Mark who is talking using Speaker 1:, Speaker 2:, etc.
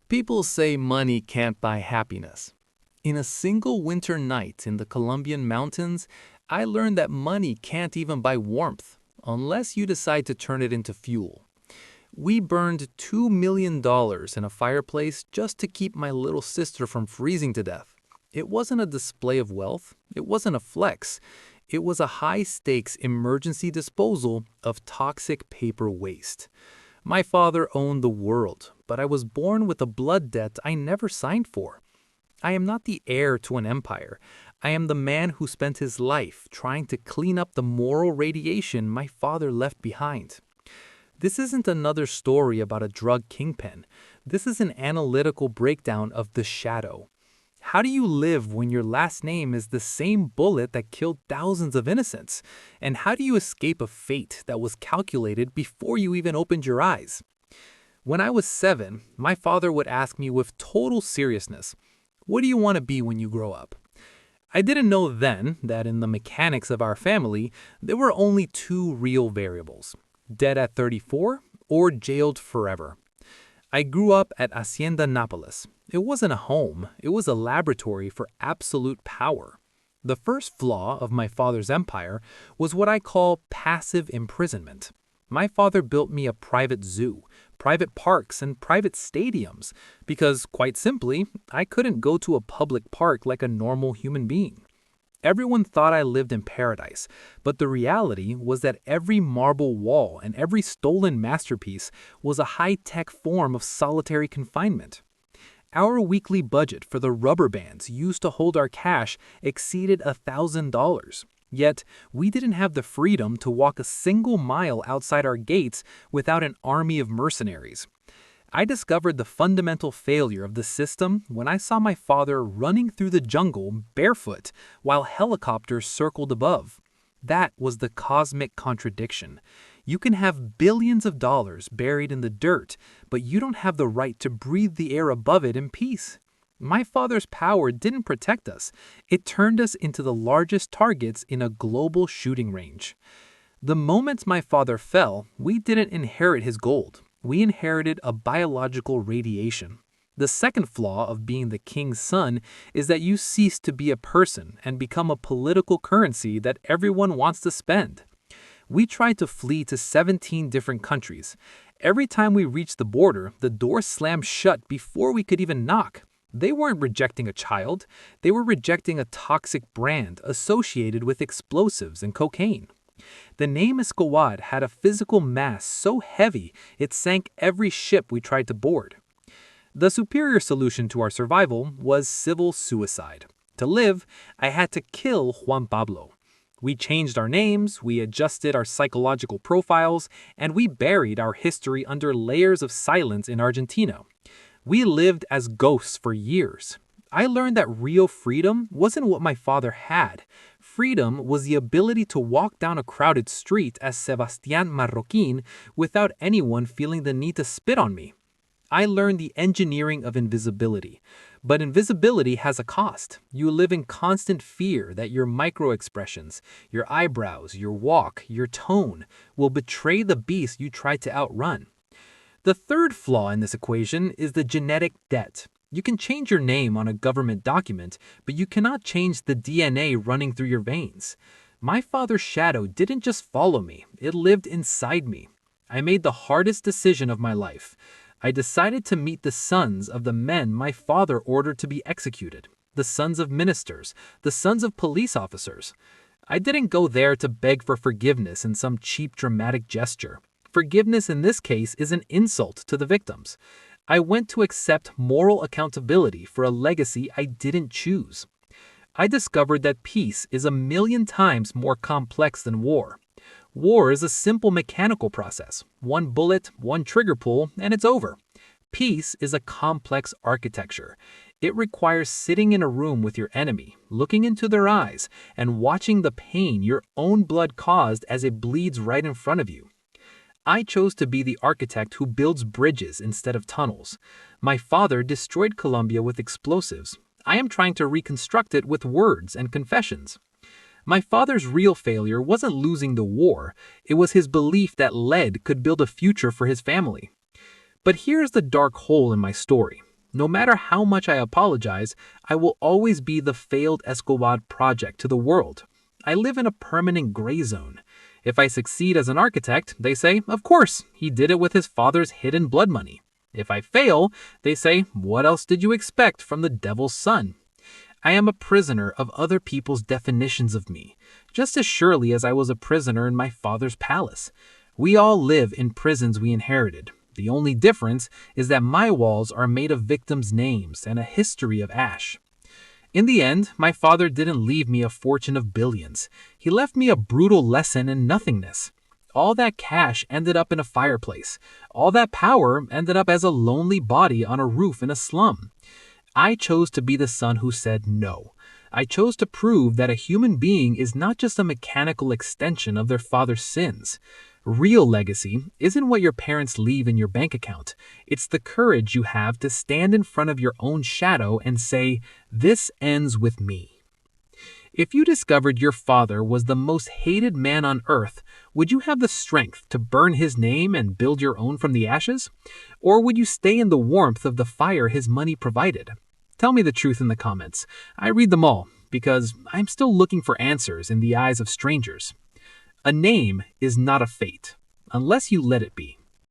Speaker 1: People say money can't buy happiness. In a single winter night in the Colombian mountains, I learned that money can't even buy warmth, unless you decide to turn it into fuel. We burned $2 million in a fireplace just to keep my little sister from freezing to death. It wasn't a display of wealth, it wasn't a flex. It was a high-stakes emergency disposal of toxic paper waste. My father owned the world, but I was born with a blood debt I never signed for. I am not the heir to an empire. I am the man who spent his life trying to clean up the moral radiation my father left behind. This isn't another story about a drug kingpin. This is an analytical breakdown of the shadow. How do you live when your last name is the same bullet that killed thousands of innocents? And how do you escape a fate that was calculated before you even opened your eyes? When I was 7, my father would ask me with total seriousness, "What do you want to be when you grow up?" I didn't know then that in the mechanics of our family, there were only two real variables: dead at 34 or jailed forever. I grew up at Hacienda Nápoles. It wasn't a home, it was a laboratory for absolute power. The first flaw of my father's empire was what I call passive imprisonment. My father built me a private zoo, private parks, and private stadiums because, quite simply, I couldn't go to a public park like a normal human being. Everyone thought I lived in paradise, but the reality was that every marble wall and every stolen masterpiece was a high-tech form of solitary confinement. Our weekly budget for the rubber bands used to hold our cash exceeded $1,000. Yet, we didn't have the freedom to walk a single mile outside our gates without an army of mercenaries. I discovered the fundamental failure of the system when I saw my father running through the jungle barefoot while helicopters circled above. That was the cosmic contradiction. You can have billions of dollars buried in the dirt, but you don't have the right to breathe the air above it in peace. My father's power didn't protect us. It turned us into the largest targets in a global shooting range. The moment my father fell, we didn't inherit his gold. We inherited a biological radiation. The second flaw of being the king's son is that you cease to be a person and become a political currency that everyone wants to spend. We tried to flee to 17 different countries. Every time we reached the border, the door slammed shut before we could even knock. They weren't rejecting a child. They were rejecting a toxic brand associated with explosives and cocaine. The name Escobar had a physical mass so heavy it sank every ship we tried to board. The superior solution to our survival was civil suicide. To live, I had to kill Juan Pablo. We changed our names, we adjusted our psychological profiles, and we buried our history under layers of silence in Argentina. We lived as ghosts for years. I learned that real freedom wasn't what my father had. Freedom was the ability to walk down a crowded street as Sebastian Marroquin without anyone feeling the need to spit on me. I learned the engineering of invisibility. But invisibility has a cost. You live in constant fear that your micro-expressions, your eyebrows, your walk, your tone will betray the beast you tried to outrun. The third flaw in this equation is the genetic debt. You can change your name on a government document, but you cannot change the DNA running through your veins. My father's shadow didn't just follow me, it lived inside me. I made the hardest decision of my life. I decided to meet the sons of the men my father ordered to be executed, the sons of ministers, the sons of police officers. I didn't go there to beg for forgiveness in some cheap dramatic gesture. Forgiveness in this case is an insult to the victims. I went to accept moral accountability for a legacy I didn't choose. I discovered that peace is 1,000,000 times more complex than war. War is a simple mechanical process. One bullet, one trigger pull, and it's over. Peace is a complex architecture. It requires sitting in a room with your enemy, looking into their eyes, and watching the pain your own blood caused as it bleeds right in front of you. I chose to be the architect who builds bridges instead of tunnels. My father destroyed Colombia with explosives. I am trying to reconstruct it with words and confessions. My father's real failure wasn't losing the war, it was his belief that lead could build a future for his family. But here's the dark hole in my story.
Speaker 2: No matter how much I apologize, I will always be the failed Escobar project to the world. I live in a permanent gray zone. If I succeed as an architect, they say, of course, he did it with his father's hidden blood money. If I fail, they say, what else did you expect from the devil's son? I am a prisoner of other people's definitions of me, just as surely as I was a prisoner in my father's palace. We all live in prisons we inherited. The only difference is that my walls are made of victims' names and a history of ash. In the end, my father didn't leave me a fortune of billions. He left me a brutal lesson in nothingness. All that cash ended up in a fireplace. All that power ended up as a lonely body on a roof in a slum. I chose to be the son who said no. I chose to prove that a human being is not just a mechanical extension of their father's sins. Real legacy isn't what your parents leave in your bank account. It's the courage you have to stand in front of your own shadow and say, "This ends with me." If you discovered your father was the most hated man on earth, would you have the strength to burn his name and build your own from the ashes? Or would you stay in the warmth of the fire his money provided? Tell me the truth in the comments. I read them all because I'm still looking for answers in the eyes of strangers. A name is not a fate, unless you let it be.